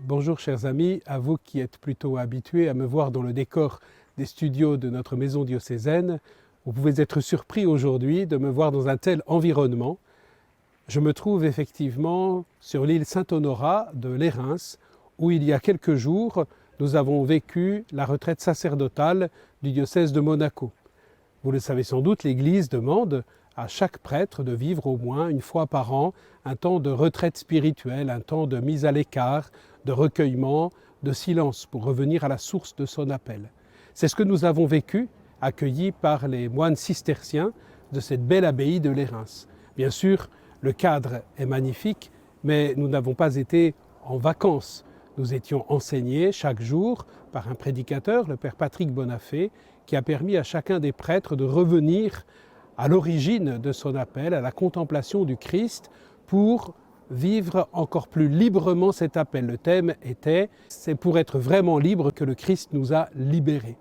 Bonjour chers amis, à vous qui êtes plutôt habitués à me voir dans le décor des studios de notre maison diocésaine, vous pouvez être surpris aujourd'hui de me voir dans un tel environnement. Je me trouve effectivement sur l'île Saint-Honorat de Lérins, où il y a quelques jours, nous avons vécu la retraite sacerdotale du diocèse de Monaco. Vous le savez sans doute, l'Église demande à chaque prêtre de vivre au moins une fois par an un temps de retraite spirituelle, un temps de mise à l'écart, de recueillement, de silence pour revenir à la source de son appel. C'est ce que nous avons vécu, accueillis par les moines cisterciens de cette belle abbaye de Lérins. Bien sûr, le cadre est magnifique, mais nous n'avons pas été en vacances. Nous étions enseignés chaque jour par un prédicateur, le père Patrick Bonafé, qui a permis à chacun des prêtres de revenir à l'origine de son appel, à la contemplation du Christ, pour vivre encore plus librement cet appel. Le thème était « C'est pour être vraiment libre que le Christ nous a libérés ».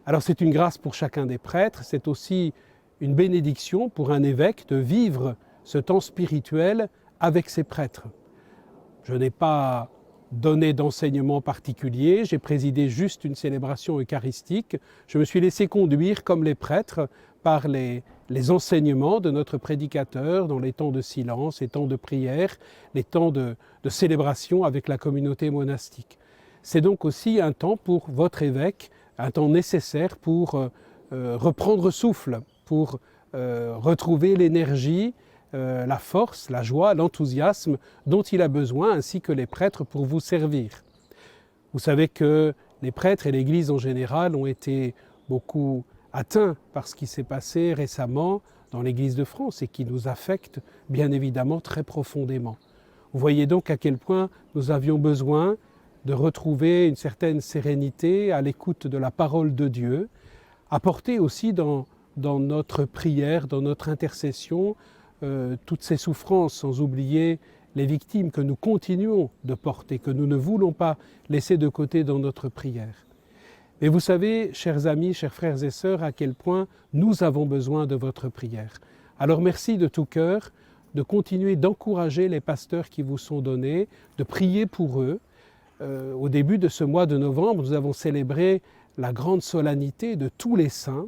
Alors c'est une grâce pour chacun des prêtres, c'est aussi une bénédiction pour un évêque de vivre ce temps spirituel avec ses prêtres. Je n'ai pas donné d'enseignement particulier, j'ai présidé juste une célébration eucharistique. Je me suis laissé conduire comme les prêtres par les enseignements de notre prédicateur dans les temps de silence, les temps de prière, les temps de célébration avec la communauté monastique. C'est donc aussi un temps pour votre évêque, un temps nécessaire pour reprendre souffle, pour retrouver l'énergie, la force, la joie, l'enthousiasme dont il a besoin, ainsi que les prêtres pour vous servir. Vous savez que les prêtres et l'Église en général ont été beaucoup atteints par ce qui s'est passé récemment dans l'Église de France et qui nous affecte bien évidemment très profondément. Vous voyez donc à quel point nous avions besoin de retrouver une certaine sérénité à l'écoute de la parole de Dieu, apporter aussi dans notre prière, dans notre intercession, toutes ces souffrances, sans oublier les victimes que nous continuons de porter, que nous ne voulons pas laisser de côté dans notre prière. Et vous savez, chers amis, chers frères et sœurs, à quel point nous avons besoin de votre prière. Alors merci de tout cœur de continuer d'encourager les pasteurs qui vous sont donnés, de prier pour eux. Au début de ce mois de novembre, nous avons célébré la grande solennité de tous les saints.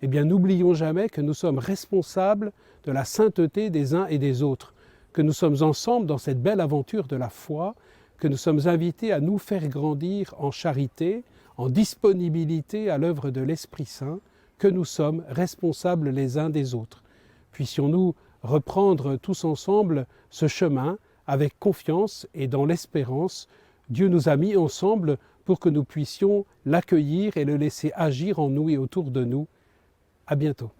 Eh bien, n'oublions jamais que nous sommes responsables de la sainteté des uns et des autres, que nous sommes ensemble dans cette belle aventure de la foi, que nous sommes invités à nous faire grandir en charité, en disponibilité à l'œuvre de l'Esprit Saint, que nous sommes responsables les uns des autres. Puissions-nous reprendre tous ensemble ce chemin avec confiance et dans l'espérance. Dieu nous a mis ensemble pour que nous puissions l'accueillir et le laisser agir en nous et autour de nous. À bientôt.